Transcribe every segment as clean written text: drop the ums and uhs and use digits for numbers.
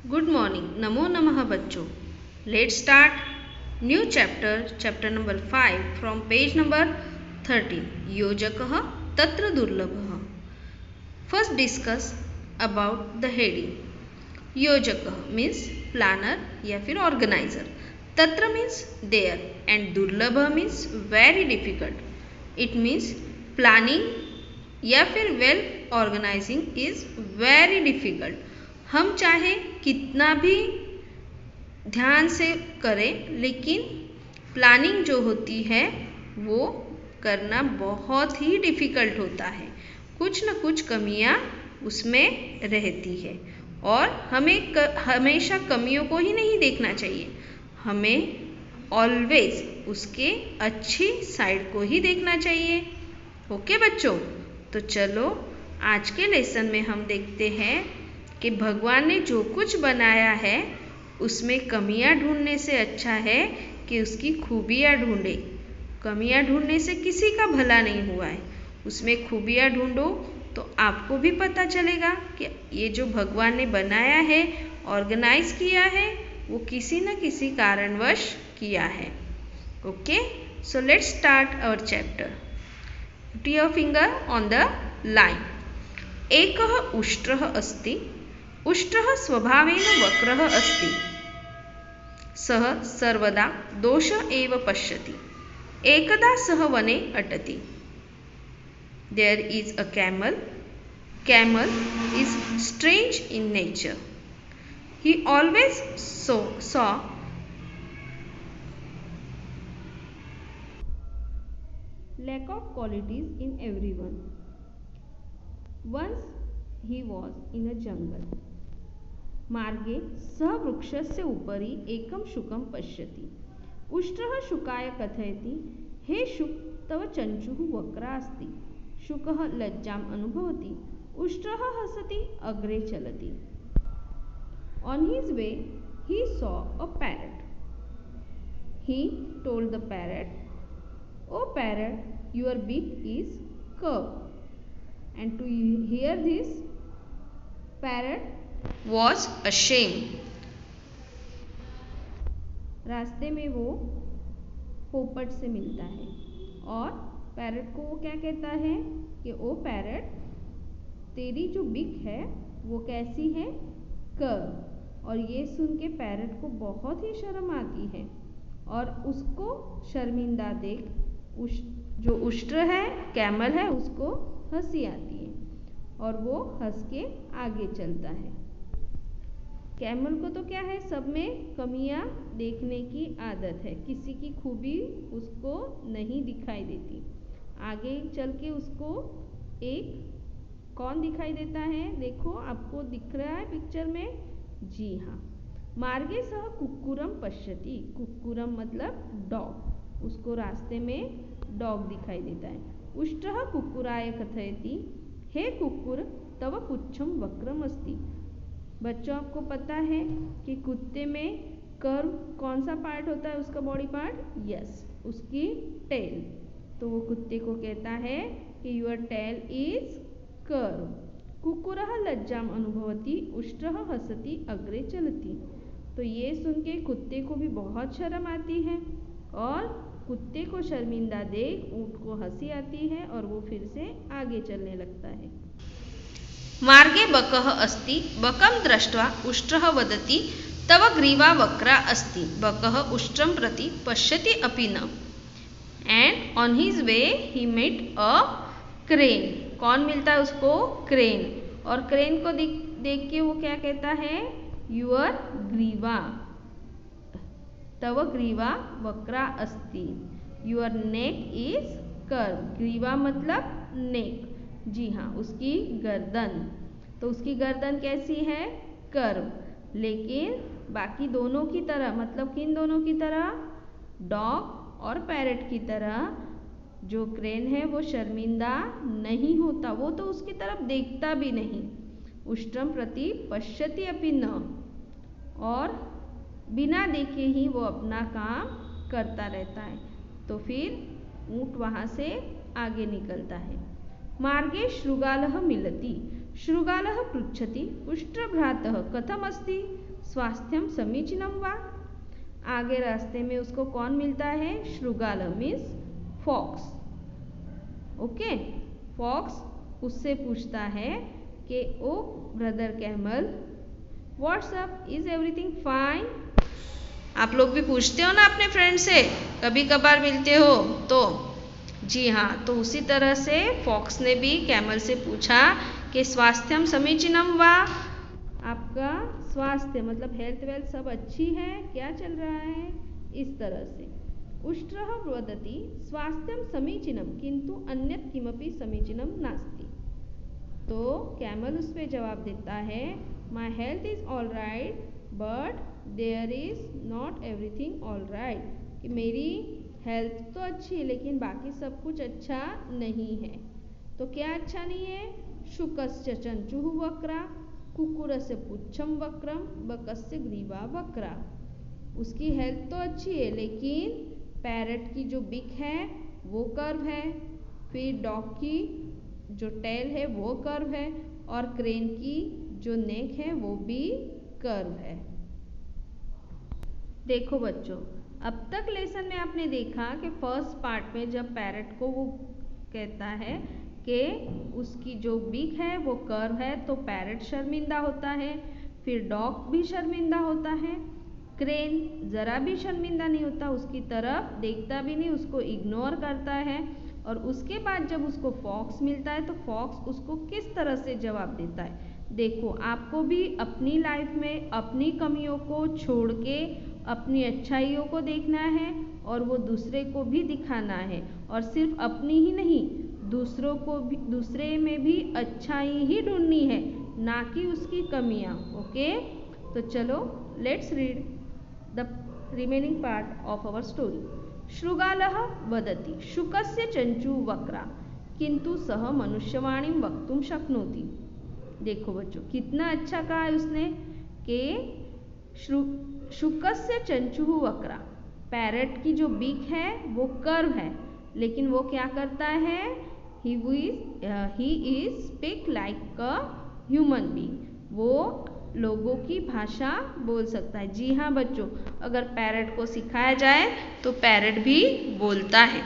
Good morning. नमो नमः बच्चों। Let's start new chapter number 5 from page number 13 योजकः तत्र दुर्लभः। First discuss about the heading. योजकः मीन्स प्लानर या फिर ऑर्गेनाइजर, तत्र मीन्स देयर एंड दुर्लभ means very difficult. It means planning या फिर well organising is very difficult. हम चाहे कितना भी ध्यान से करें, लेकिन प्लानिंग जो होती है वो करना बहुत ही डिफ़िकल्ट होता है। कुछ न कुछ कमियां उसमें रहती है और हमें हमेशा कमियों को ही नहीं देखना चाहिए, हमें ऑलवेज उसके अच्छी साइड को ही देखना चाहिए। ओके बच्चों, तो चलो आज के लेसन में हम देखते हैं कि भगवान ने जो कुछ बनाया है उसमें कमियां ढूंढने से अच्छा है कि उसकी खूबियां ढूंढे। कमियां ढूंढने से किसी का भला नहीं हुआ है, उसमें खूबियां ढूंढो तो आपको भी पता चलेगा कि ये जो भगवान ने बनाया है, ऑर्गेनाइज किया है, वो किसी न किसी कारणवश किया है। Okay, so let's start our chapter. Put your finger on the line. एकः उष्ट्रः अस्ति। उष्ट्रः स्वभावेन वक्रः अस्ति। सः सर्वदा दोष एव पश्यति। एकदा सः वने अटति। There is a camel. Camel is strange in nature. He always saw lack of qualities in everyone. Once he was in a jungle. मार्गे सः वृक्षस्य उपरि एकं शुकं पश्यति। उष्ट्रः शुकाय कथयति, हे शुक, तव चञ्चुः वक्रा अस्ति। शुकः लज्जाम् अनुभवति। उष्ट्रः हसति अग्रे चलति। On his way he saw a parrot. He told the parrot, "O parrot, your beak is curved." And to hear this, parrot was ashamed. रास्ते में वो पोपट से मिलता है और पैरट को वो क्या कहता है कि ओ पैरट, तेरी जो बिक है वो कैसी है, कर्व। और ये सुन के पैरट को बहुत ही शर्म आती है और उसको शर्मिंदा देख जो उष्ट्र है, कैमल है, उसको हंसी आती है और वो हंस के आगे चलता है। कैमल को तो क्या है, सब में कमियां देखने की आदत है, किसी की खूबी उसको नहीं दिखाई देती। आगे चल के उसको एक कौन दिखाई देता है, देखो आपको दिख रहा है पिक्चर में, जी हाँ, मार्गे सह कुक्कुरम पश्यति। कुक्कुरम मतलब डॉग, उसको रास्ते में डॉग दिखाई देता है। उष्ट्रः कुक्कुराय कथयति, हे कुक्कुर, तव पुच्छम वक्रम अस्ति। बच्चों, आपको पता है कि कुत्ते में कर्व कौन सा पार्ट होता है, उसका बॉडी पार्ट, यस, उसकी टेल। तो वो कुत्ते को कहता है कि योर टेल इज कर्व। कुक्कुरः लज्जाम अनुभवति, उष्ट्रः हसति अग्रे चलति। तो ये सुन के कुत्ते को भी बहुत शर्म आती है और कुत्ते को शर्मिंदा देख ऊँट को हंसी आती है और वो फिर से आगे चलने लगता है। मार्गे बकः अस्ति। बकं दृष्ट्वा उष्ट्रः वदति, तव ग्रीवा वक्रा अस्ति। बकः उष्ट्रं प्रति पश्यति अपि न। And on his way he met a crane. कौन मिलता है उसको, क्रेन। और क्रेन को देख के वो क्या कहता है, योर ग्रीवा, तव ग्रीवा वक्रा अस्ति, योर नेक इज कर्व। ग्रीवा मतलब नेक, जी हाँ, उसकी गर्दन। तो उसकी गर्दन कैसी है, कर्व। लेकिन बाकी दोनों की तरह, मतलब किन दोनों की तरह, डॉग और पैरट की तरह, जो क्रेन है वो शर्मिंदा नहीं होता, वो तो उसकी तरफ देखता भी नहीं। उष्ट्रम प्रति पश्यति अपि न, और बिना देखे ही वो अपना काम करता रहता है। तो फिर ऊँट वहाँ से आगे निकलता है। मार्गे शृगालः मिलति। शृगालः पृच्छति उष्ट्रभ्रातः कथमस्ति स्वास्थ्यं समीचीनं वा। आगे रास्ते में उसको कौन मिलता है, शृगाल मीन्स फॉक्स। ओके, फॉक्स उससे पूछता है कि O brother camel what's up, is everything fine. आप लोग भी पूछते हो ना अपने फ्रेंड से, कभी कभार मिलते हो तो। जी हाँ, तो उसी तरह से फॉक्स ने भी कैमल से पूछा कि स्वास्थ्यम समीचीनम वा, आपका स्वास्थ्य मतलब हेल्थ वेल्थ सब अच्छी है, क्या चल रहा है, इस तरह से। उष्ट्रः वदति स्वास्थ्यम समीचीनम किंतु अन्यत् किमपि समीचीनम नास्ति। तो कैमल उस पर जवाब देता है my health is all right but there is not everything all right, कि मेरी हेल्थ तो अच्छी है लेकिन बाकी सब कुछ अच्छा नहीं है। तो क्या अच्छा नहीं है, शुकस्य चंचुः वक्रा, कुक्कुरस्य पुच्छम वक्रम, बकस्य ग्रीवा वक्रा। उसकी हेल्थ तो अच्छी है लेकिन पैरट की जो बिक है वो कर्व है, फिर डॉग की जो टेल है वो कर्व है, और क्रेन की जो नेक है वो भी कर्व है। देखो बच्चों, अब तक लेसन में आपने देखा कि फर्स्ट पार्ट में जब पैरट को वो कहता है कि उसकी जो बिक है वो कर्व है तो पैरट शर्मिंदा होता है, फिर डॉग भी शर्मिंदा होता है, क्रेन ज़रा भी शर्मिंदा नहीं होता, उसकी तरफ देखता भी नहीं, उसको इग्नोर करता है। और उसके बाद जब उसको फॉक्स मिलता है तो फॉक्स उसको किस तरह से जवाब देता है। देखो, आपको भी अपनी लाइफ में अपनी कमियों को छोड़ के अपनी अच्छाइयों को देखना है और वो दूसरे को भी दिखाना है, और सिर्फ अपनी ही नहीं दूसरों को भी, दूसरे में भी अच्छाई ही ढूंढनी है, ना कि उसकी कमियां। ओके, तो चलो let's read the remaining part of our story. शृगालः वदति शुकस्य चंचुः वक्रा किंतु सः मनुष्यवाणीं वक्तुं शक्नोति। देखो बच्चों, कितना अच्छा कहा है उसने कि शुकस्य चंचुः वक्रा, पैरट की जो बीक है वो कर्व है, लेकिन वो क्या करता है, he is speak like a human being, वो लोगों की भाषा बोल सकता है। जी हाँ बच्चों, अगर पैरट को सिखाया जाए तो पैरट भी बोलता है।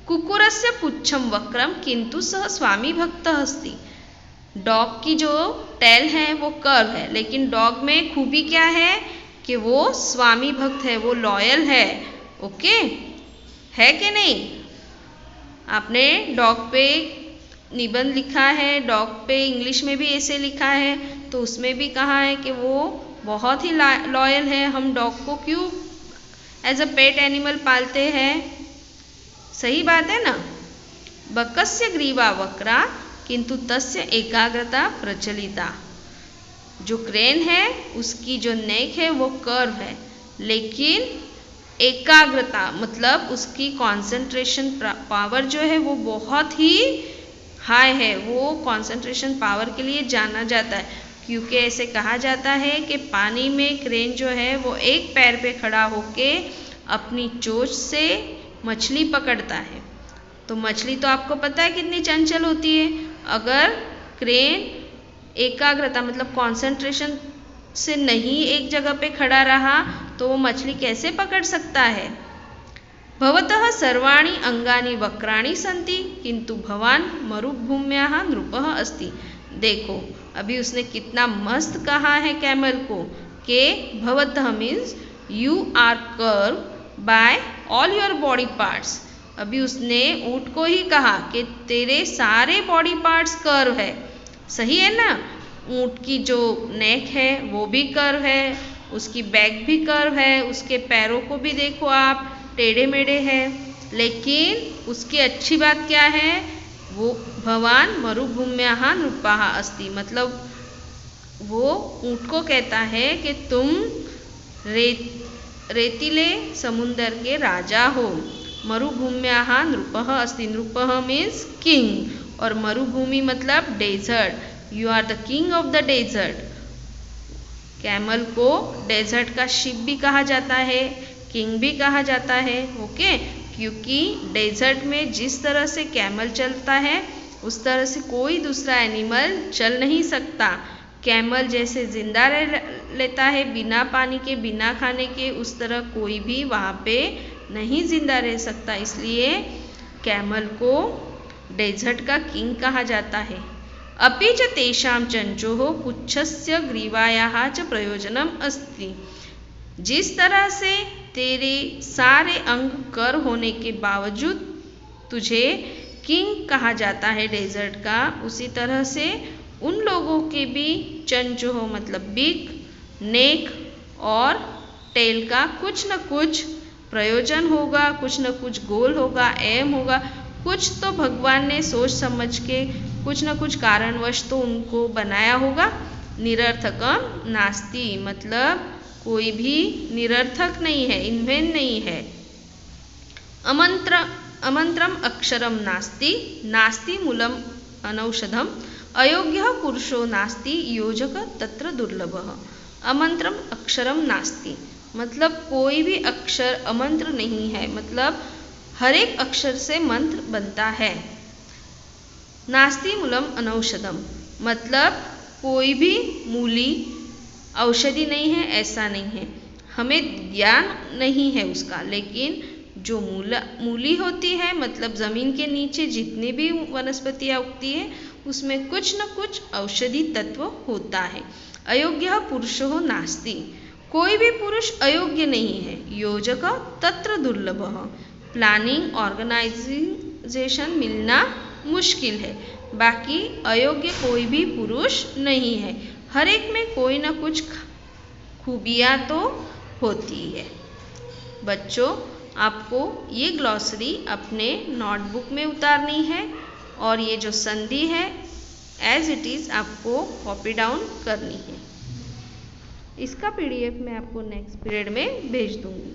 कुक्कुरस्य पुच्छम वक्रम किंतु सः स्वामी भक्तः अस्ति। डॉग की जो टेल है वो कर्व है, लेकिन डॉग में खूबी क्या है कि वो स्वामी भक्त है, वो लॉयल है। ओके, है कि नहीं। आपने डॉग पे निबंध लिखा है, डॉग पे इंग्लिश में भी ऐसे लिखा है, तो उसमें भी कहा है कि वो बहुत ही लॉयल है। हम डॉग को क्यों एज अ पेट एनिमल पालते हैं, सही बात है ना। बकस्य ग्रीवा वक्रा किंतु तस्य एकाग्रता प्रचलिता। जो क्रेन है उसकी जो नेक है वो कर्व है, लेकिन एकाग्रता मतलब उसकी कंसंट्रेशन पावर जो है वो बहुत ही हाई है, वो कंसंट्रेशन पावर के लिए जाना जाता है। क्योंकि ऐसे कहा जाता है कि पानी में क्रेन जो है वो एक पैर पे खड़ा होके अपनी चोंच से मछली पकड़ता है। तो मछली तो आपको पता है कितनी चंचल होती है। अगर क्रेन एकाग्रता मतलब कंसंट्रेशन से नहीं एक जगह पे खड़ा रहा तो वो मछली कैसे पकड़ सकता है। भवतः सर्वाणि अंगानि वक्राणि सन्ति किंतु भवान मरुभूम्याः नृपः अस्ति। देखो, अभी उसने कितना मस्त कहा है कैमल को कि भवतः means you are curve by all your body parts. अभी उसने ऊँट को ही कहा कि तेरे सारे बॉडी पार्ट्स कर्व है, सही है ना। ऊँट की जो नेक है वो भी कर्व है, उसकी बैक भी कर्व है, उसके पैरों को भी देखो आप टेढ़े मेढ़े है, लेकिन उसकी अच्छी बात क्या है, वो भवान मरुभूम्याः नृपः अस्ति, मतलब वो ऊँट को कहता है कि तुम रेतीले समुंदर के राजा हो। मरुभूम्याः नृपः अस्ति, नृपः मीन्स किंग, और मरुभूमि मतलब desert, you are the king of the desert. Camel को डेजर्ट का शिप भी कहा जाता है, किंग भी कहा जाता है। ओके, क्योंकि डेजर्ट में जिस तरह से कैमल चलता है उस तरह से कोई दूसरा एनिमल चल नहीं सकता। कैमल जैसे जिंदा रह लेता है बिना पानी के, बिना खाने के, उस तरह कोई भी वहाँ पे नहीं जिंदा रह सकता। इसलिए कैमल को डेजर्ट का किंग कहा जाता है। अपि च तेषां चंचोः पुच्छस्य ग्रीवायाः च प्रयोजनम् अस्ति। जिस तरह से तेरे सारे अंग कर होने के बावजूद तुझे किंग कहा जाता है डेजर्ट का, उसी तरह से उन लोगों के भी चंचोः मतलब बिग, नेक और टेल का कुछ न कुछ प्रयोजन होगा, कुछ न कुछ गोल होगा, एम होगा। कुछ तो भगवान ने सोच समझ के कुछ न कुछ कारणवश तो उनको बनाया होगा। निरर्थकम नास्ति मतलब कोई भी निरर्थक नहीं है, इन्वेंट नहीं है। अमंत्रम अक्षरम नास्ति, नास्ति मूलम अनौषधम, अयोग्य पुरुषो नास्ति, योजक तत्र दुर्लभः। अमंत्रम अक्षरम नास्ति मतलब कोई भी अक्षर अमंत्र नहीं है, मतलब हर एक अक्षर से मंत्र बनता है। नास्ति मूलम अनौषधम मतलब कोई भी मूली औषधि नहीं है, ऐसा नहीं है। हमें ज्ञान नहीं है उसका, लेकिन जो मूली होती है मतलब ज़मीन के नीचे जितनी भी वनस्पतियाँ उगती है उसमें कुछ न कुछ औषधि तत्व होता है। अयोग्य पुरुषो नास्ति कोई भी पुरुष अयोग्य नहीं है। योजक तत्र दुर्लभः प्लानिंग ऑर्गेनाइजेशन मिलना मुश्किल है। बाकी अयोग्य कोई भी पुरुष नहीं है, हर एक में कोई ना कुछ खूबियाँ तो होती है। बच्चों आपको ये ग्लॉसरी अपने नोटबुक में उतारनी है और ये जो संधि है एज इट इज़ आपको कॉपी डाउन करनी है। इसका PDF मैं आपको नेक्स्ट पीरियड में भेज दूँगी।